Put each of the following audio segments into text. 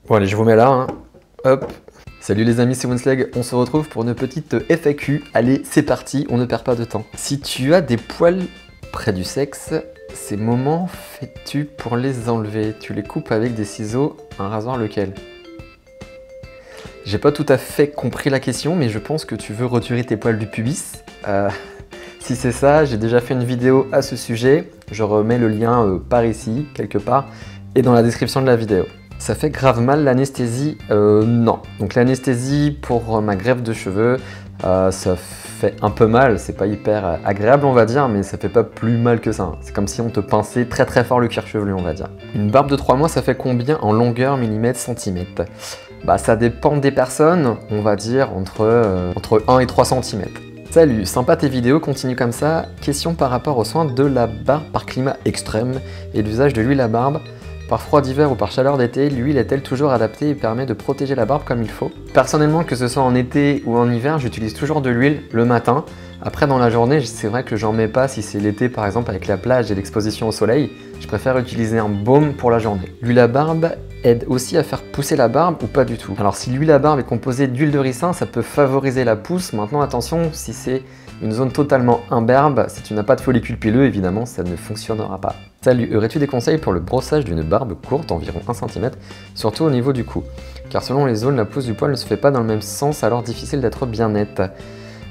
Bon allez, je vous mets là, hein. Hop. Salut les amis, c'est Winslag, on se retrouve pour une petite FAQ. Allez, c'est parti, on ne perd pas de temps. Si tu as des poils près du sexe, ces moments fais-tu pour les enlever? Tu les coupes avec des ciseaux, un rasoir lequel? J'ai pas tout à fait compris la question, mais je pense que tu veux retirer tes poils du pubis. Si c'est ça, j'ai déjà fait une vidéo à ce sujet. Je remets le lien par ici, quelque part, et dans la description de la vidéo. Ça fait grave mal l'anesthésie? Non. Donc l'anesthésie pour ma greffe de cheveux, ça fait un peu mal. C'est pas hyper agréable on va dire, mais ça fait pas plus mal que ça. C'est comme si on te pinçait très très fort le cuir chevelu on va dire. Une barbe de 3 mois ça fait combien en longueur, millimètres, centimètres? Bah ça dépend des personnes, on va dire entre 1 et 3 cm. Salut, sympa tes vidéos, continue comme ça. Question par rapport aux soins de la barbe par climat extrême et l'usage de l'huile à barbe. Par froid d'hiver ou par chaleur d'été, l'huile est-elle toujours adaptée et permet de protéger la barbe comme il faut? Personnellement, que ce soit en été ou en hiver, j'utilise toujours de l'huile le matin. Après, dans la journée, c'est vrai que j'en mets pas si c'est l'été par exemple avec la plage et l'exposition au soleil. Je préfère utiliser un baume pour la journée. L'huile à barbe aide aussi à faire pousser la barbe ou pas du tout? Alors si l'huile à barbe est composée d'huile de ricin, ça peut favoriser la pousse. Maintenant attention, si c'est une zone totalement imberbe, si tu n'as pas de follicule pileux, évidemment ça ne fonctionnera pas. Salut, aurais-tu des conseils pour le brossage d'une barbe courte, environ 1 cm, surtout au niveau du cou? Car selon les zones, la pousse du poil ne se fait pas dans le même sens, alors difficile d'être bien net.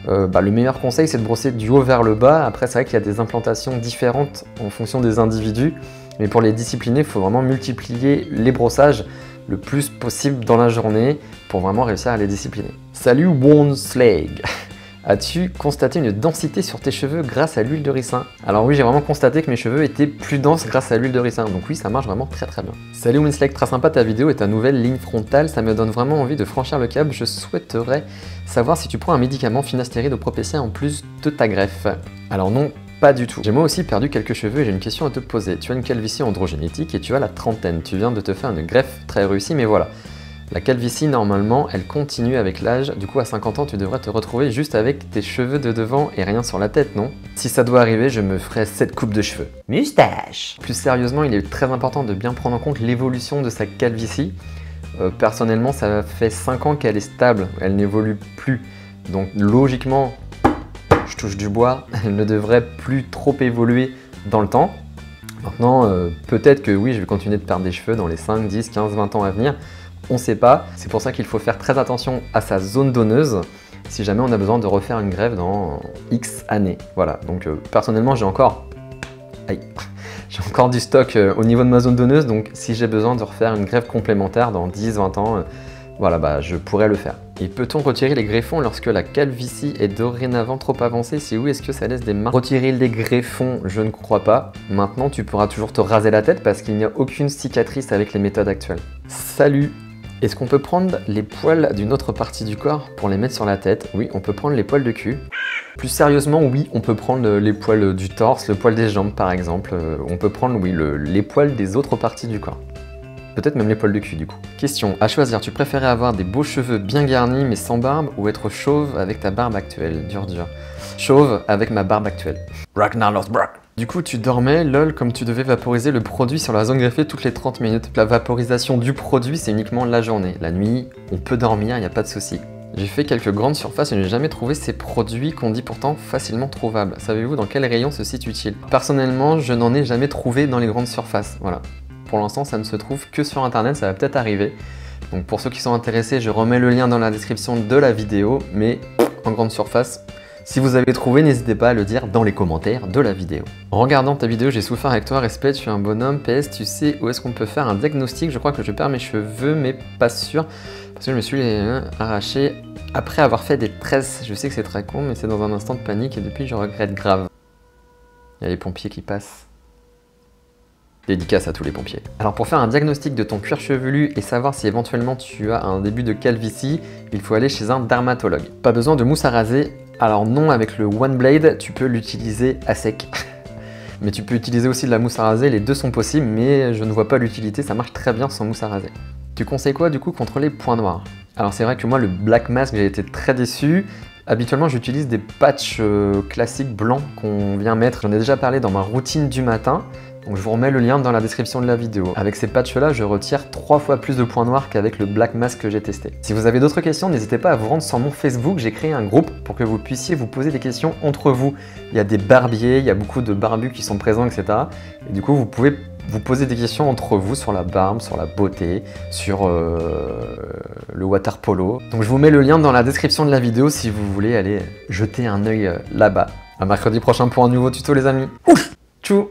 Le meilleur conseil c'est de brosser du haut vers le bas. Après c'est vrai qu'il y a des implantations différentes en fonction des individus, mais pour les discipliner il faut vraiment multiplier les brossages le plus possible dans la journée pour vraiment réussir à les discipliner. Salut Winslag. As-tu constaté une densité sur tes cheveux grâce à l'huile de ricin? Alors oui, j'ai vraiment constaté que mes cheveux étaient plus denses grâce à l'huile de ricin, donc oui, ça marche vraiment très très bien. Salut Winslag, très sympa ta vidéo et ta nouvelle ligne frontale, ça me donne vraiment envie de franchir le cap. Je souhaiterais savoir si tu prends un médicament finastéride au propétia en plus de ta greffe. Alors non, pas du tout. J'ai moi aussi perdu quelques cheveux et j'ai une question à te poser. Tu as une calvitie androgénétique et tu as la trentaine. Tu viens de te faire une greffe très réussie, mais voilà. La calvitie, normalement, elle continue avec l'âge. Du coup, à 50 ans, tu devrais te retrouver juste avec tes cheveux de devant et rien sur la tête, non? Si ça doit arriver, je me ferai 7 coupes de cheveux. Moustache! Plus sérieusement, il est très important de bien prendre en compte l'évolution de sa calvitie. Personnellement, ça fait 5 ans qu'elle est stable, elle n'évolue plus. Donc logiquement, je touche du bois, elle ne devrait plus trop évoluer dans le temps. Maintenant, peut-être que oui, je vais continuer de perdre des cheveux dans les 5, 10, 15, 20 ans à venir. On ne sait pas, c'est pour ça qu'il faut faire très attention à sa zone donneuse si jamais on a besoin de refaire une greffe dans X années. Voilà, donc personnellement j'ai encore du stock au niveau de ma zone donneuse, donc si j'ai besoin de refaire une greffe complémentaire dans 10-20 ans, voilà, je pourrais le faire. Et peut-on retirer les greffons lorsque la calvitie est dorénavant trop avancée? Si oui, est-ce que ça laisse des marques? Retirer les greffons, je ne crois pas. Maintenant, tu pourras toujours te raser la tête parce qu'il n'y a aucune cicatrice avec les méthodes actuelles. Salut! Est-ce qu'on peut prendre les poils d'une autre partie du corps pour les mettre sur la tête? Oui, on peut prendre les poils de cul. Plus sérieusement, oui, on peut prendre les poils du torse, le poil des jambes par exemple. On peut prendre, oui, les poils des autres parties du corps. Peut-être même les poils de cul du coup. Question, à choisir, tu préférais avoir des beaux cheveux bien garnis mais sans barbe ou être chauve avec ta barbe actuelle? Dur. Chauve avec ma barbe actuelle. Ragnar Lothbrok. Du coup, tu dormais, lol, comme tu devais vaporiser le produit sur la zone greffée toutes les 30 minutes. La vaporisation du produit, c'est uniquement la journée. La nuit, on peut dormir, il n'y a pas de souci. J'ai fait quelques grandes surfaces et je n'ai jamais trouvé ces produits qu'on dit pourtant facilement trouvables. Savez-vous dans quel rayon se situe-t-il? Personnellement, je n'en ai jamais trouvé dans les grandes surfaces. Voilà. Pour l'instant, ça ne se trouve que sur internet, ça va peut-être arriver. Donc pour ceux qui sont intéressés, je remets le lien dans la description de la vidéo, mais en grande surface. Si vous avez trouvé, n'hésitez pas à le dire dans les commentaires de la vidéo. En regardant ta vidéo, j'ai souffert avec toi, respect, tu es un bonhomme. PS, tu sais où est-ce qu'on peut faire un diagnostic? Je crois que je perds mes cheveux, mais pas sûr, parce que je me suis arraché après avoir fait des tresses. Je sais que c'est très con, mais c'est dans un instant de panique et depuis je regrette grave. Il y a les pompiers qui passent. Dédicace à tous les pompiers. Alors pour faire un diagnostic de ton cuir chevelu et savoir si éventuellement tu as un début de calvitie, il faut aller chez un dermatologue. Pas besoin de mousse à raser. Alors non, avec le One Blade, tu peux l'utiliser à sec. Mais tu peux utiliser aussi de la mousse à raser, les deux sont possibles, mais je ne vois pas l'utilité, ça marche très bien sans mousse à raser. Tu conseilles quoi du coup contre les points noirs? Alors c'est vrai que moi le Black Mask, j'ai été très déçu. Habituellement j'utilise des patchs classiques blancs qu'on vient mettre, j'en ai déjà parlé dans ma routine du matin. Donc je vous remets le lien dans la description de la vidéo. Avec ces patchs là, je retire 3 fois plus de points noirs qu'avec le Black Mask que j'ai testé. Si vous avez d'autres questions, n'hésitez pas à vous rendre sur mon Facebook, j'ai créé un groupe pour que vous puissiez vous poser des questions entre vous. Il y a des barbiers, il y a beaucoup de barbus qui sont présents, etc. Et du coup, vous pouvez vous poser des questions entre vous sur la barbe, sur la beauté, sur le water polo. Donc je vous mets le lien dans la description de la vidéo si vous voulez aller jeter un œil là-bas. À mercredi prochain pour un nouveau tuto les amis. Ouf, tchou.